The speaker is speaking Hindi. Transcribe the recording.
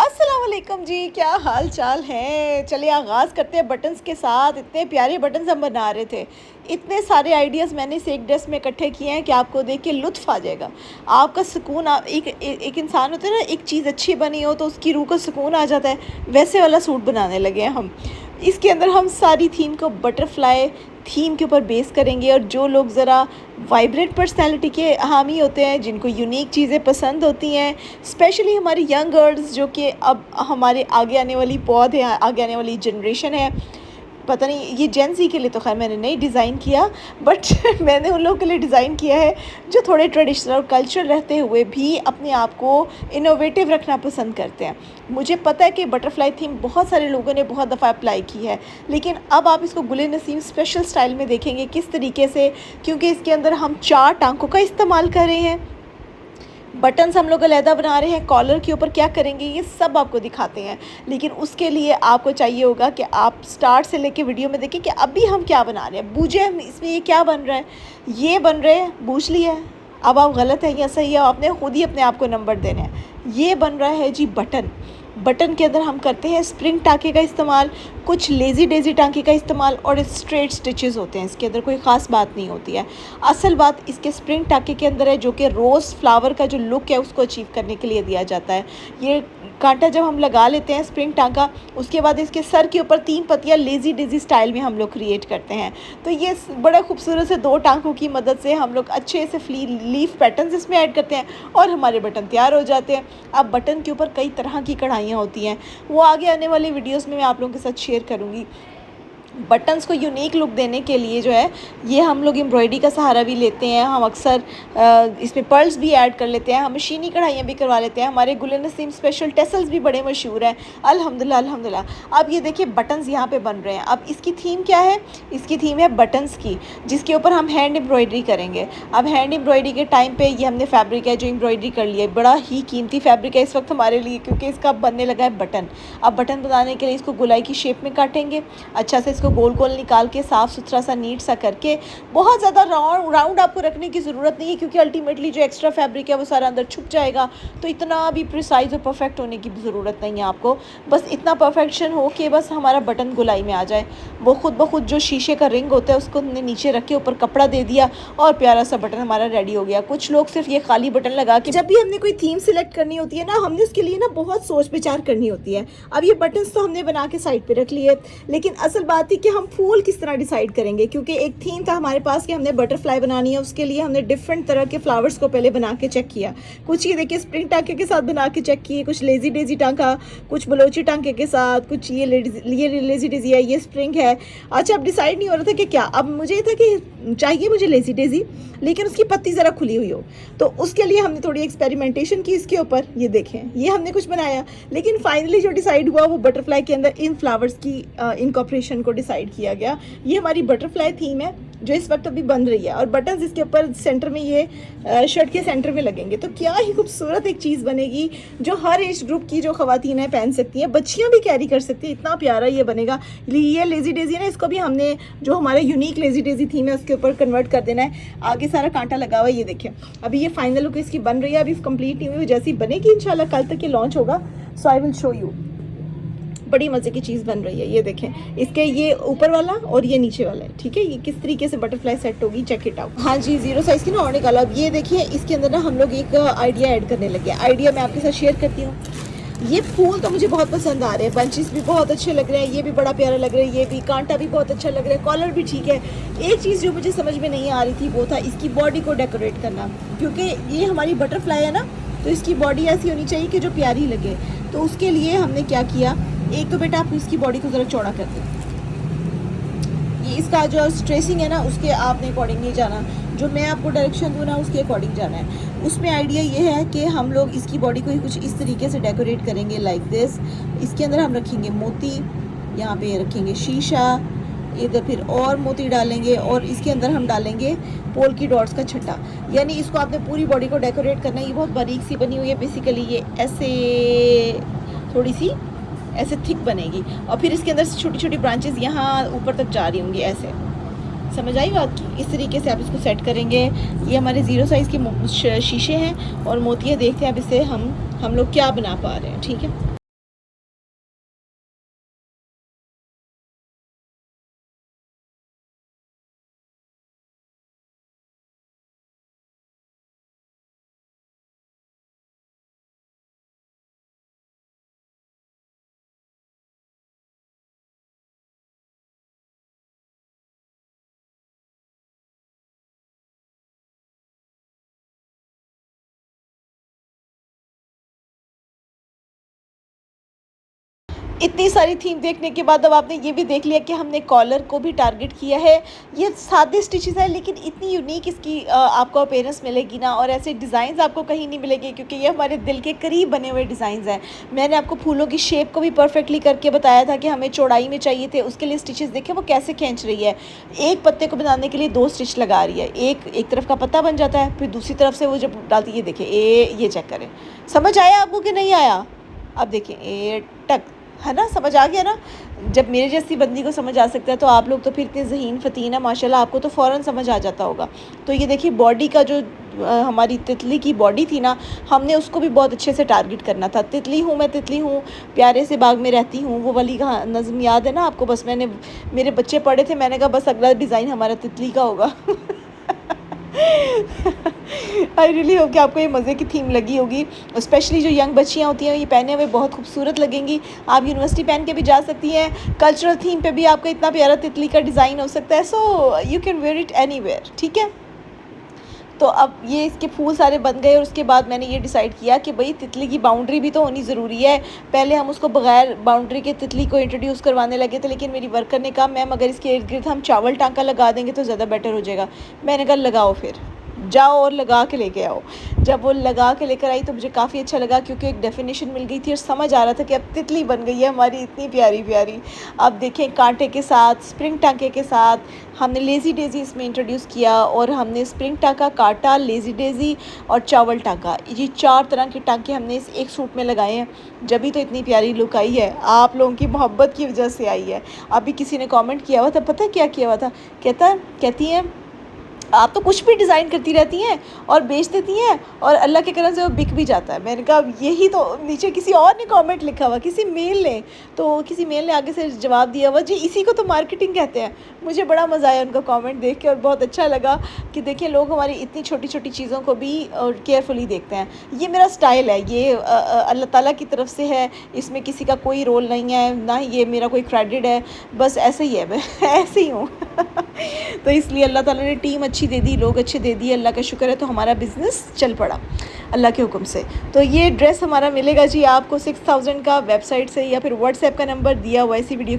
अस्सलाम वालेकुम जी, क्या हाल चाल है। चलिए आगाज़ करते हैं बटन्स के साथ। इतने प्यारे बटन्स हम बना रहे थे, इतने सारे आइडियाज़ मैंने इस एक ड्रेस में इकट्ठे किए हैं कि आपको देख के लुत्फ़ आ जाएगा। आपका सुकून एक इंसान होता है ना, एक चीज़ अच्छी बनी हो तो उसकी रूह को सुकून आ जाता है, वैसे वाला सूट बनाने लगे हैं हम। इसके अंदर हम सारी थीम को बटरफ्लाई थीम के ऊपर बेस करेंगे, और जो लोग ज़रा वाइब्रेंट पर्सनैलिटी के हामी होते हैं, जिनको यूनिक चीज़ें पसंद होती हैं, स्पेशली हमारी यंग गर्ल्स जो कि अब हमारे आगे आने वाली पौध है, आगे आने वाली जनरेशन है। पता नहीं ये जेन ज़ी के लिए तो खैर मैंने नहीं डिज़ाइन किया, बट मैंने उन लोगों के लिए डिज़ाइन किया है जो थोड़े ट्रेडिशनल और कल्चर रहते हुए भी अपने आप को इनोवेटिव रखना पसंद करते हैं। मुझे पता है कि बटरफ्लाई थीम बहुत सारे लोगों ने बहुत दफ़ा अप्लाई की है, लेकिन अब आप इसको गुल नसीम स्पेशल स्टाइल में देखेंगे किस तरीके से, क्योंकि इसके अंदर हम 4 टांकों का इस्तेमाल कर रहे हैं। बटन्स हम लोग अलहदा बना रहे हैं, कॉलर के ऊपर क्या करेंगे ये सब आपको दिखाते हैं। लेकिन उसके लिए आपको चाहिए होगा कि आप स्टार्ट से लेके वीडियो में देखें कि अभी हम क्या बना रहे हैं। बूझे इसमें ये क्या बन रहा है, ये बन रहे हैं बूझ लिया है, अब आप गलत है या सही है आपने खुद ही अपने आप को नंबर देने हैं। ये बन रहा है जी बटन। बटन के अंदर हम करते हैं स्प्रिंग टाँके का इस्तेमाल, कुछ लेज़ी डेज़ी टाँके का इस्तेमाल, और स्ट्रेट स्टिचेस होते हैं। इसके अंदर कोई ख़ास बात नहीं होती है। असल बात इसके स्प्रिंग टाँके के अंदर है, जो कि रोज़ फ्लावर का जो लुक है उसको अचीव करने के लिए दिया जाता है। ये कांटा जब हम लगा लेते हैं स्प्रिंग टाँका, उसके बाद इसके सर के ऊपर 3 पत्तियाँ लेज़ी डेज़ी स्टाइल में हम लोग क्रिएट करते हैं। तो ये बड़ा खूबसूरत से 2 टाँकों की मदद से हम लोग अच्छे से लीफ पैटर्न्स इसमें ऐड करते हैं और हमारे बटन तैयार हो जाते हैं। अब बटन के ऊपर कई तरह की कढ़ाइयाँ होती हैं, वो आगे आने वाली वीडियोस में मैं आप लोगों के साथ शेयर करूँगी। बटन्स को यूनिक लुक देने के लिए जो है ये हम लोग एम्ब्रॉयडरी का सहारा भी लेते हैं। हम अक्सर इसमें पर्ल्स भी ऐड कर लेते हैं, हम मशीनी कढ़ाइयाँ भी करवा लेते हैं। हमारे गुल नसीम स्पेशल टेसल्स भी बड़े मशहूर हैं, अल्हम्दुलिल्लाह अल्हम्दुलिल्लाह। अब ये देखिए बटन्स यहाँ पे बन रहे हैं। अब इसकी थीम क्या है, इसकी थीम है बटन्स की, जिसके ऊपर हम हैंड एम्ब्रॉयडरी करेंगे। अब हैंड एम्ब्रॉयडरी के टाइम पे ये हमने फैब्रिक है जो एम्ब्रॉयडरी कर लिया है, बड़ा ही कीमती फैब्रिक है इस वक्त हमारे लिए, क्योंकि इसका बनने लगा है बटन। अब बटन बनाने के लिए इसको गोलाई की शेप में काटेंगे, अच्छा से इसको गोल गोल निकाल के साफ़ सुथरा सा नीट सा करके। बहुत ज़्यादा राउंड आपको रखने की ज़रूरत नहीं है, क्योंकि अल्टीमेटली जो एक्स्ट्रा फैब्रिक है वो सारा अंदर छुप जाएगा, तो इतना भी प्रिसाइज और परफेक्ट होने की ज़रूरत नहीं है आपको। बस इतना परफेक्शन हो कि बस हमारा बटन गोलाई में आ जाए। वो खुद ब खुद जो शीशे का रिंग होता है उसको हमने नीचे रख के ऊपर कपड़ा दे दिया और प्यारा सा बटन हमारा रेडी हो गया। कुछ लोग सिर्फ ये खाली बटन लगा के, जब भी हमने कोई थीम सिलेक्ट करनी होती है ना, हमने उसके लिए ना बहुत सोच विचार करनी होती है। अब ये बटन्स तो हमने बना के साइड पे रख लिए, लेकिन असल बात है कि हम फूल किस तरह डिसाइड करेंगे, क्योंकि एक थीम था हमारे पास कि हमने बटरफ्लाई बनानी है। उसके लिए हमने डिफरेंट तरह के फ्लावर्स को पहले बना के चेक किया। कुछ ये देखिए स्प्रिंग टांके के साथ बना के चेक किए, कुछ लेजी डेजी टांका, कुछ बलोची टांके के साथ, कुछ ये लेजी डेजी है, ये स्प्रिंग है। अच्छा, अब डिसाइड नहीं हो रहा था कि क्या। अब मुझे ये था कि चाहिए मुझे लेजी डेजी, लेकिन उसकी पत्ती ज़रा खुली हुई हो, तो उसके लिए हमने थोड़ी एक्सपेरिमेंटेशन की इसके ऊपर। ये देखें, ये हमने कुछ बनाया, लेकिन फाइनली जो डिसाइड हुआ वो बटरफ्लाई के अंदर इन फ्लावर्स की इनकॉर्पोरेशन को डिसाइड किया गया। ये हमारी बटरफ्लाई थीम है जो इस वक्त अभी बन रही है, और बटन्स इसके ऊपर सेंटर में, ये शर्ट के सेंटर में लगेंगे, तो क्या ही खूबसूरत एक चीज़ बनेगी जो हर एज ग्रुप की जो ख़वातीन है पहन सकती हैं, बच्चियां भी कैरी कर सकती हैं। इतना प्यारा ये बनेगा। ये लेजी डेजी है ना, इसको भी हमने जो हमारा यूनिक लेजी डेजी थीम है उसके ऊपर कन्वर्ट कर देना है। आगे सारा कांटा लगा हुआ है, ये देखिए। अभी ये फाइनल लुक इसकी बन रही है, अभी कंप्लीट नहीं हुई, जैसी बनेगी इंशाल्लाह कल तक ये लॉन्च होगा, सो आई विल शो यू। बड़ी मज़े की चीज़ बन रही है, ये देखें। इसके ये ऊपर वाला और ये नीचे वाला है, ठीक है। ये किस तरीके से बटरफ्लाई सेट होगी, चेक इट आउट। हाँ जी, 0 साइज़ की ना और निकाला। अब ये देखिए, इसके अंदर ना हम लोग एक आइडिया ऐड करने लगे। आइडिया मैं आपके साथ शेयर करती हूँ। ये फूल तो मुझे बहुत पसंद आ रहे हैं, बंचेस भी बहुत अच्छे लग रहे हैं, ये भी बड़ा प्यारा लग रहा है, ये भी कांटा भी बहुत अच्छा लग रहा है, कॉलर भी ठीक है। एक चीज़ जो मुझे समझ में नहीं आ रही थी वो था इसकी बॉडी को डेकोरेट करना, क्योंकि ये हमारी बटरफ्लाई है ना, तो इसकी बॉडी ऐसी होनी चाहिए कि जो प्यारी लगे। तो उसके लिए हमने क्या किया, एक तो बेटा आप इसकी बॉडी को ज़रा चौड़ा कर दें। ये इसका जो स्ट्रेसिंग है ना, उसके आपने अकॉर्डिंग नहीं जाना, जो मैं आपको डायरेक्शन दूँ ना उसके अकॉर्डिंग जाना है। उसमें आइडिया ये है कि हम लोग इसकी बॉडी को कुछ इस तरीके से डेकोरेट करेंगे, लाइक दिस। इसके अंदर हम रखेंगे मोती, यहाँ पे रखेंगे शीशा, इधर फिर और मोती डालेंगे, और इसके अंदर हम डालेंगे पोल्की डॉट्स का छट्टा। यानी इसको आपने पूरी बॉडी को डेकोरेट करना है। ये बहुत बारीक सी बनी हुई है, बेसिकली ये ऐसे थोड़ी सी ऐसे थिक बनेगी, और फिर इसके अंदर छोटी छोटी ब्रांचेस यहाँ ऊपर तक जा रही होंगी, ऐसे। समझ आई बात की। इस तरीके से आप इसको सेट करेंगे। ये हमारे 0 साइज़ के शीशे हैं और मोतियाँ। देखते हैं अब इससे हम लोग क्या बना पा रहे हैं, ठीक है। इतनी सारी थीम देखने के बाद अब आपने ये भी देख लिया कि हमने कॉलर को भी टारगेट किया है। ये सादे स्टिचेस है लेकिन इतनी यूनिक इसकी आपको अपीयरेंस मिलेगी ना, और ऐसे डिज़ाइंस आपको कहीं नहीं मिलेंगे क्योंकि ये हमारे दिल के करीब बने हुए डिज़ाइंस हैं। मैंने आपको फूलों की शेप को भी परफेक्टली करके बताया था कि हमें चौड़ाई में चाहिए थे, उसके लिए स्टिचेस देखें वो कैसे खींच रही है। एक पत्ते को बनाने के लिए 2 स्टिच लगा रही है, एक तरफ का पत्ता बन जाता है, फिर दूसरी तरफ से वो जब डालती है, ये देखें ये चेक करें। समझ आया आपको कि नहीं आया? अब देखें ए टक, है ना, समझ आ गया ना। जब मेरे जैसी बंदी को समझ आ सकता है तो आप लोग तो फिर इतने ज़हीन फ़तीन है माशाल्लाह, आपको तो फ़ौरन समझ आ जाता होगा। तो ये देखिए बॉडी का जो हमारी तितली की बॉडी थी ना, हमने उसको भी बहुत अच्छे से टारगेट करना था। तितली हूँ मैं, तितली हूँ, प्यारे से बाग में रहती हूँ, वो वाली कहाँ नज़म याद है ना आपको? बस मैंने, मेरे बच्चे पढ़े थे, मैंने कहा बस अगला डिज़ाइन हमारा तितली का होगा। आई रियली होप कि आपको ये मज़े की थीम लगी होगी। स्पेशली जो यंग बच्चियाँ होती हैं ये पहने हुए बहुत खूबसूरत लगेंगी। आप यूनिवर्सिटी पहन के भी जा सकती हैं। कल्चरल थीम पे भी आपका इतना प्यारा तितली का डिज़ाइन हो सकता है। So you can wear it anywhere, ठीक है। तो अब ये इसके फूल सारे बन गए और उसके बाद मैंने ये डिसाइड किया कि भाई तितली की बाउंड्री भी तो होनी ज़रूरी है। पहले हम उसको बगैर बाउंड्री के तितली को इंट्रोड्यूस करवाने लगे थे, लेकिन मेरी वर्कर ने कहा मैम अगर इसके इर्द गिर्द हम चावल टांका लगा देंगे तो ज़्यादा बेटर हो जाएगा। मैंने कहा लगाओ, फिर जाओ और लगा के लेके आओ। जब वो लगा के लेकर आई तो मुझे काफ़ी अच्छा लगा क्योंकि एक डेफिनेशन मिल गई थी और समझ आ रहा था कि अब तितली बन गई है हमारी इतनी प्यारी प्यारी। अब देखें कांटे के साथ, स्प्रिंग टांके के साथ हमने लेज़ी डेज़ी इसमें इंट्रोड्यूस किया, और हमने स्प्रिंग टांका, कांटा, लेज़ी डेज़ी और चावल टांका, ये 4 तरह के टांके हमने इस एक सूट में लगाए हैं। जब भी तो इतनी प्यारी लुक आई है, आप लोगों की मोहब्बत की वजह से आई है। अभी किसी ने कमेंट किया हुआ था, पता है क्या किया हुआ था? कहती हैं आप तो कुछ भी डिज़ाइन करती रहती हैं और बेच देती हैं और अल्लाह के करम से वो बिक भी जाता है। मैंने कहा यही तो, नीचे किसी और ने कमेंट लिखा हुआ, किसी मेल ने, तो किसी मेल ने आगे से जवाब दिया हुआ जी इसी को तो मार्केटिंग कहते हैं। मुझे बड़ा मज़ा आया उनका कमेंट देख के और बहुत अच्छा लगा कि देखिए लोग हमारी इतनी छोटी छोटी चीज़ों को भी और केयरफुली देखते हैं। ये मेरा स्टाइल है, ये अल्लाह ताला की तरफ से है, इसमें किसी का कोई रोल नहीं है, ना ही ये मेरा कोई क्रेडिट है, बस ऐसे ही है, मैं ऐसे ही हूँ। तो इसलिए अल्लाह ताला ने टीम अच्छी दे दी, लोग अच्छे दे दिए, अल्लाह का शुक्र है, तो हमारा बिज़नेस चल पड़ा अल्लाह के हुक्म से। तो ये ड्रेस हमारा मिलेगा जी आपको 6000 का वेबसाइट से, या फिर व्हाट्सएप का नंबर दिया हुआ है इसी वीडियो के